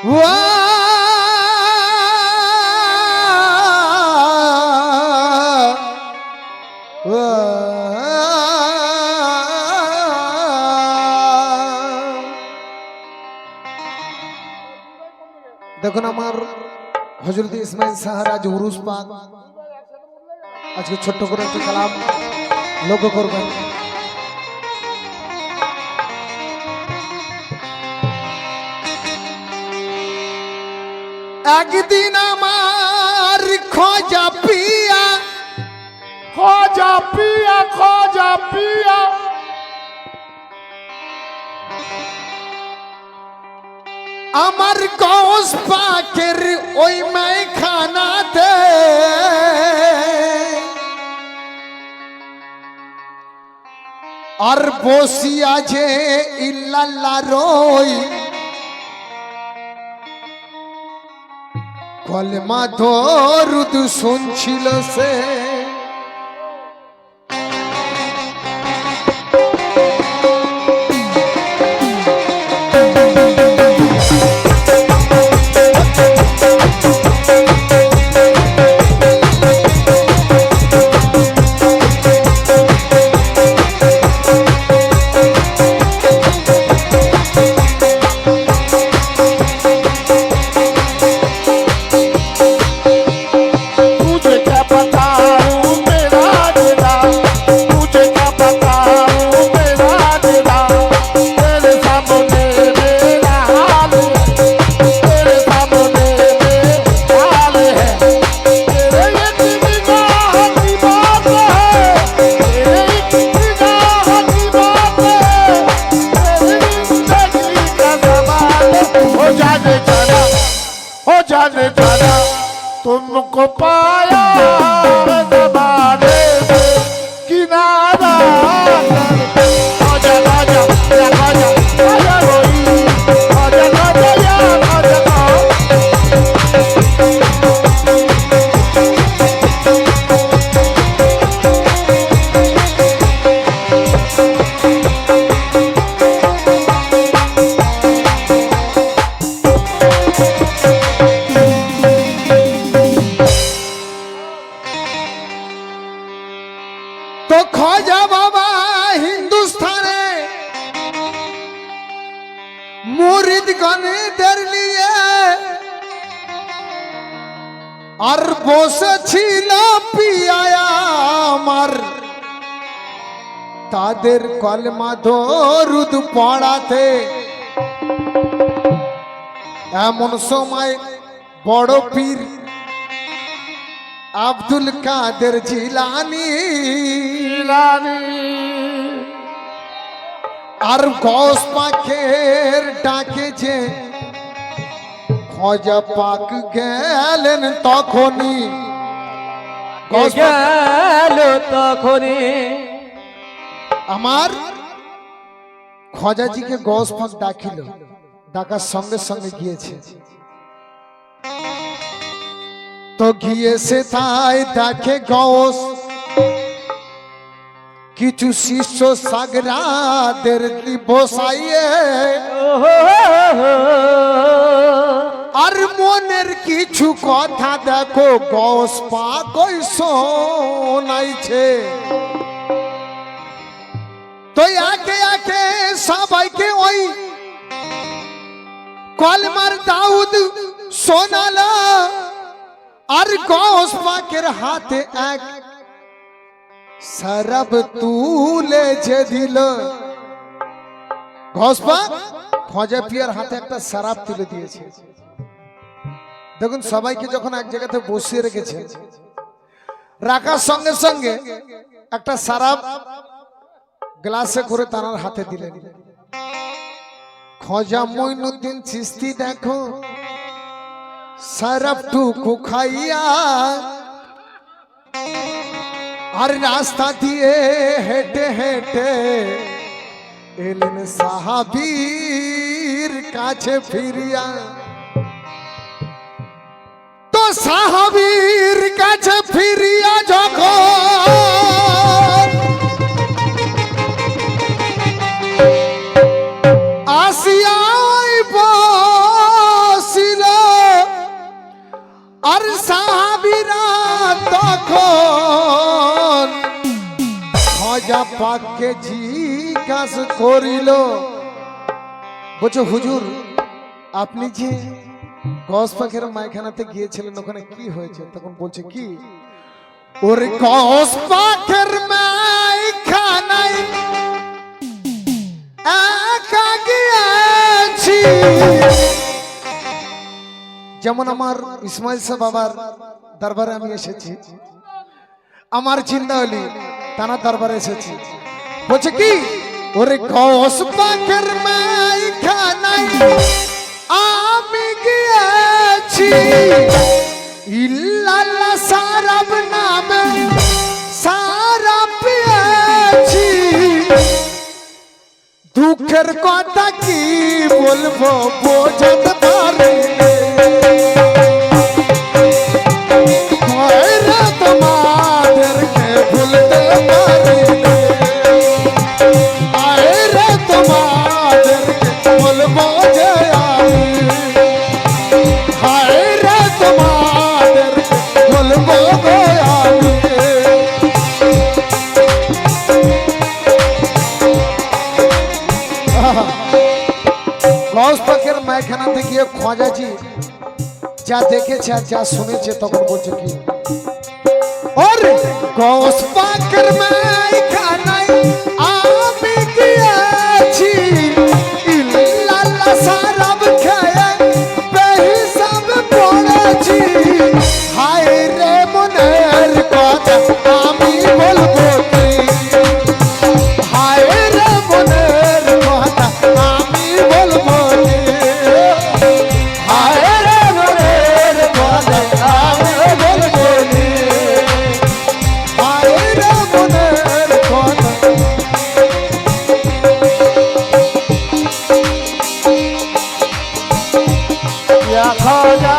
দেখুন আমার হযরত ইসমাইল সাহার আজ উরুস পাক, আজকে ছোট্ট করে একটা কালাম লক্ষ্য করবেন। একদিন আমার খোঁজা পিয়া আমার গৌস পাকের ওই মাইখানাতে আর বসিয়া যে ইল্লাল্লাহ রই কলমা দরুদ শুনছিল সে। तुमको पाया ज़माने से किनारा आजा आजा आजा आजा रोई आजा आजा यार आजा तो ख्वाजा बाबा हिंदुस्ताने मुरीद गणेर लिए और বসেছিল পিয়ায়া আমার তাদের কলমা দরুদ পড়াতে। এমন সময় বড় পীর আব্দুল কাদের জিলানি আর গৌস পাকের ডাকে যে খ্বাজা পাক গেলেন তখনই আমার খ্বাজাজিকে গৌস পাক ডাকিল, ডাকার সঙ্গে সঙ্গে গিয়েছে। তো গিয়েছে তাই দেখে গৌস কিছু শিষ্য সাগরাদের বসাইয়ে আর মনের কিছু কথা দেখো গৌস পাক ওই শোনাইছে। তো একে একে সবাইকে ওই কলমার দাউদ শোনালা আর গৌস পাকের হাতে এক শরাব তুলে যে দিল। গৌস পাক খ্বাজা পিয়ার হাতে একটা শরাব তুলে দিয়েছে। দেখুন সবাইকে যখন এক জায়গাতে বসিয়ে রেখেছে, রাখার সঙ্গে সঙ্গে একটা শরাব গ্লাসে করে তার হাতে দিলেন। খ্বাজা মঈনুদ্দিন চিশতি দেখো শরাবটুকু খাইয়া আর রাস্তা দিয়ে হেঁটে হেঁটে এলেন সাহাবীর কাছে ফিরিয়া। তো সাহাবীর কাছে ফিরিয়া যখন আসিয়া বসি পাককে জিজ্ঞাসা করিল, বলছে হুজুর আপনি যে গস পাকের মাইখানাতে গিয়েছিলেন ওখানে কি হয়েছে? তখন বলছে কি, ওরে গস পাকের মাইখানায় একা গিয়েছি। যেমন আমার ইসমাইল সাহেব বাবার দরবারে আমি এসেছি, আমার চিন্তা হলি তানার দরবারে এসেছি। বলছে কি, ওরে গস পাকের মাইখানায় আমি গিয়েছি, ইল্লাল্লাহ সারাব নামে সারা পেয়েছি। দুঃখের কথা কি বলবো বোঝাতে পারি, তোমাদেরকে ভুলতে পারি, আরে তোমাদেরকে বলবো যে আমি, আরে তোমাদেরকে বলবো যে আমি। গস পাকের মাইখানাতে গিয়ে খোঁজাছি, যা দেখেছে আর যা শুনেছে তখন বলছে কি, ওরে গস পাকের মাইখানায় আমি গিয়েছি, ইল্লাল্লাহ সারাব খেয়ে বেহিসাব পড়েছি। হায় রে মনের কথা আমি বলবো কি, হায় রে মনের কথা আমি বলবো কি, হায় রে মনের কথা আমি বলবো কি, হায় রে মনের কথা। ইয়া খাজা,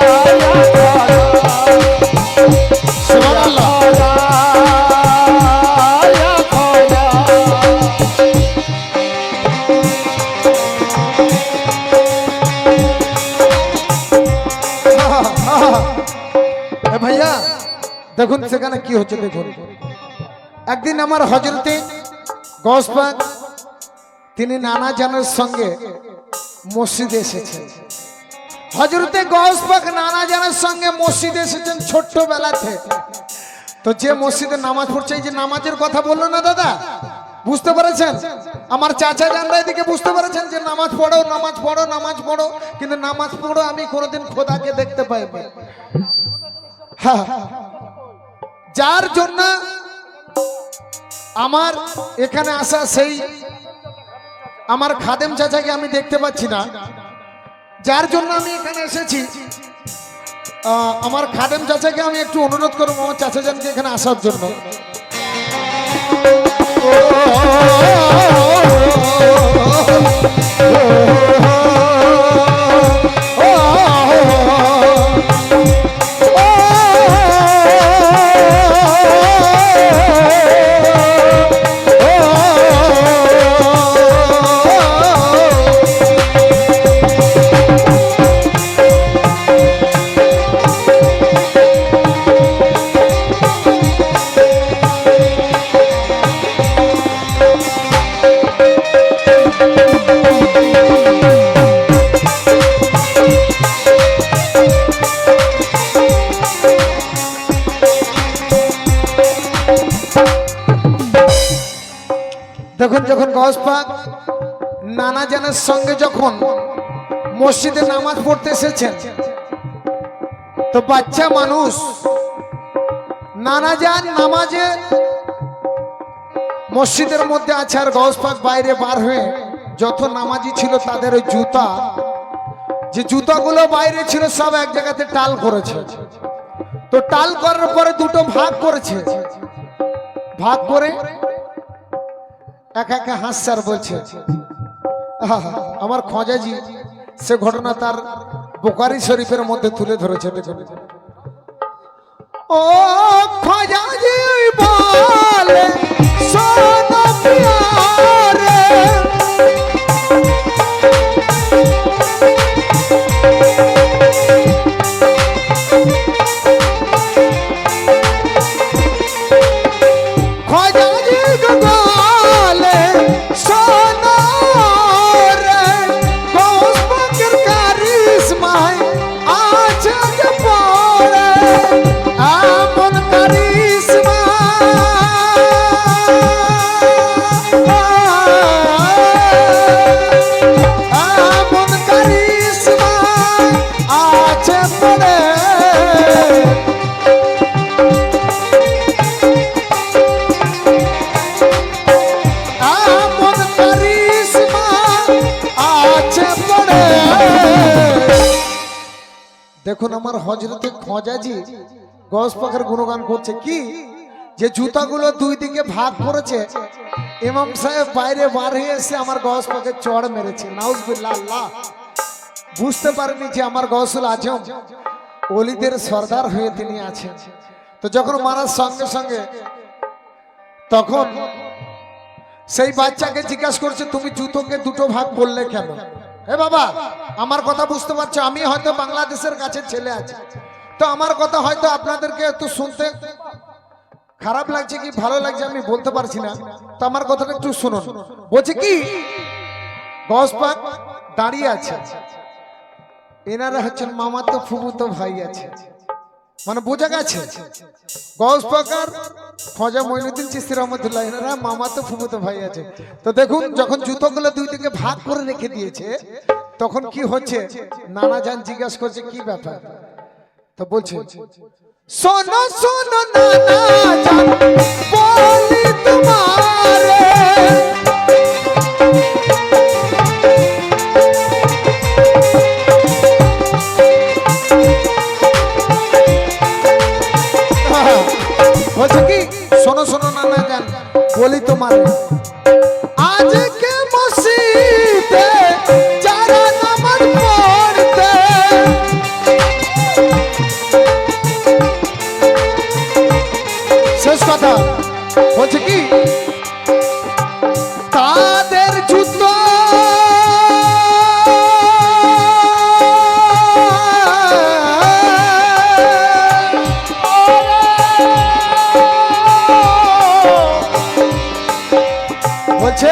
ইয়া খাজা, সুবহানাল্লাহ। ইয়া খাজা। এ ভাইয়া দেখুন সেখানে কি হচ্ছে দেখুন। একদিন আমার হযরতে গস পাক তিনি নানা জানের সঙ্গে মসজিদে এসেছেন। হযরতে গস পাক নানা জানের সঙ্গে মসজিদে এসেছেন ছোট্টবেলাতে। তো যে মসজিদে নামাজ পড়ছে, এই যে নামাজের কথা বললো না দাদা, বুঝতে পেরেছেন? আমার চাচা জানরা এদিকে বুঝতে পেরেছেন যে নামাজ পড়ো নামাজ পড়ো নামাজ পড়ো, কিন্তু নামাজ পড়ো আমি কোনোদিন খোদাকে দেখতে পাইনি। হ্যাঁ, যার জন্য আমার এখানে আসা, সেই আমার খাদেম চাচাকে আমি দেখতে পাচ্ছি না, যার জন্য আমি এখানে এসেছি। আমার খাদেম চাচাকে আমি একটু অনুরোধ করবো আমার চাচা জানকে এখানে আসার জন্য। দেখুন যখন গস পাক নানা জানের সঙ্গে যখন মসজিদে নামাজ পড়তে এসেছেন, তো বাচ্চা মানুষ নানা জান নামাজে মসজিদের মধ্যে আছে, আর গস পাক বাইরে বার হয়ে যত নামাজি ছিল তাদের ওই জুতা, যে জুতাগুলো বাইরে ছিল সব এক জায়গাতে টাল করেছে। তো টাল করার পরে দুটো ভাগ করেছে, ভাগ করে একা একা হাসছে আর বলছে, আমার খোঁজাজি সে ঘটনা তার বুখারী শরীফের মধ্যে তুলে ধরেছে। দেখুন, ও খোঁজাজি বলে সোনা প্যারে, খোঁজা এমন কারিশমা আছে পড়ে। দেখুন আমার হযরতে খোঁজাজি গস পাকের গুণগান করছে কি, যে জুতাগুলো দুই দিকে ভাগ করেছে, ইমাম সাহেব বাইরে বার হয়ে এসে আমার গস পাকে চড় মেরেছে। নাউজুবিল্লাহ। আল্লাহ বুঝতে পারেনি যে আমার গৌসুল আজম ওলিদের সর্দার হয়ে তিনি আছেন। তো যখন মারার সঙ্গে সঙ্গে তখন সেই বাচ্চাকে জিজ্ঞাসা করছে, তুমি জুতোকে দুটো ভাগ করলে কেন? এ বাবা, আমার কথা বুঝতে পারছো, আমি হয়তো বাংলাদেশের কাছে ছেলে আছে, তো আমার কথা হয়তো আপনাদেরকে একটু শুনতে খারাপ লাগছে কি ভালো লাগছে আমি বলতে পারছি না, তো আমার কথাটা একটু শুনুন। বলছে কি, গস পাক দাঁড়িয়ে আছে, এনারা হচ্ছেন মামাতো ফুফুতো ভাই আছে, মানে বোঝা গেছে গস পাকার খোঁজা মঈনুদ্দিন চিশতি রহমতুল্লাহ এনারা মামাতো ফুফুতো ভাই আছে। তো দেখুন যখন জুতোগুলো দুই দিকে ভাগ করে রেখে দিয়েছে, তখন কি হচ্ছে, নানা জান জিজ্ঞাসা করছে কি ব্যাপার, তো বলছে শোনো শোনো নানা জান বলি তোমারে, বলছে কি শোনো শোনো নানা জান বলি তোমারে, আজকে মসজিদে যারা নামাজ পড়তে, শেষ কথা বলছে কি, তাদের জুতো বলছে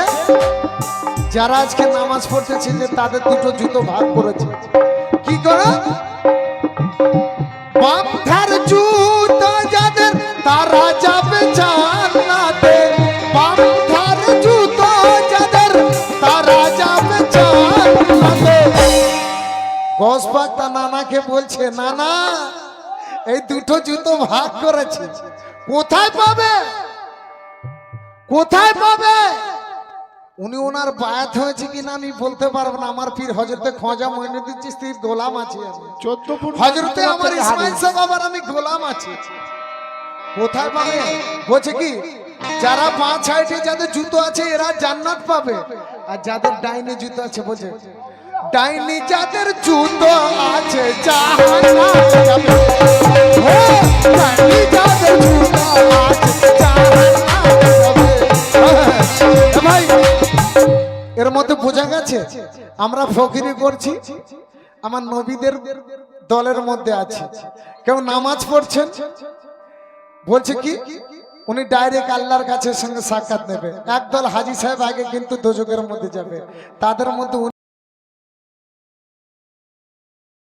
যারা আজকে নামাজ পড়তেছে যে তাদের দুটো জুতো ভাগ করেছে, কি করে, বাম ধার জুতো যাদের তারা যাবে জান্নাতে, বাম ধার জুতো যাদের তারা যাবে জান্নাতে। গস পাক তার নানাকে বলছে, নানা এই দুটো জুতো ভাগ করেছে, কোথায় পাবে, কোথায় পাবে? উনি ওনার বায়াত হয়েছে কিনা আমি বলতে পারবো না, আমার পীর হযরতে খোঁজা মঈনুদ্দিন চিশতির গোলাম আছি আমি, 14 ফুট হযরতে আমার ইসমাইল সাহেব আবার আমি গোলাম আছি, কোথায় পাবে? বলছে কি, যারা পাঁচ সাইডে যাদের জুতো আছে এরা জান্নাত পাবে, আর যাদের ডাইনে জুতো আছে, বলছে ডাইনি যাদের জুতো আছে জাহান্নামে যাবে, ও ডাইনি যাদের জুতো আছে জাহান্নামে যাবে। ভাই এর মধ্যে বোঝা গেছে আমরা ফকিরি করছি, আমার নবীদের দলের মধ্যে আছে, কেউ নামাজ পড়ছেন, বলছে কি উনি ডাইরেক্ট আল্লাহর কাছে সঙ্গে সাক্ষাৎ নেবে, একদল হাজী সাহেব আগে কিন্তু দোজখের মধ্যে যাবে, তাদের মধ্যে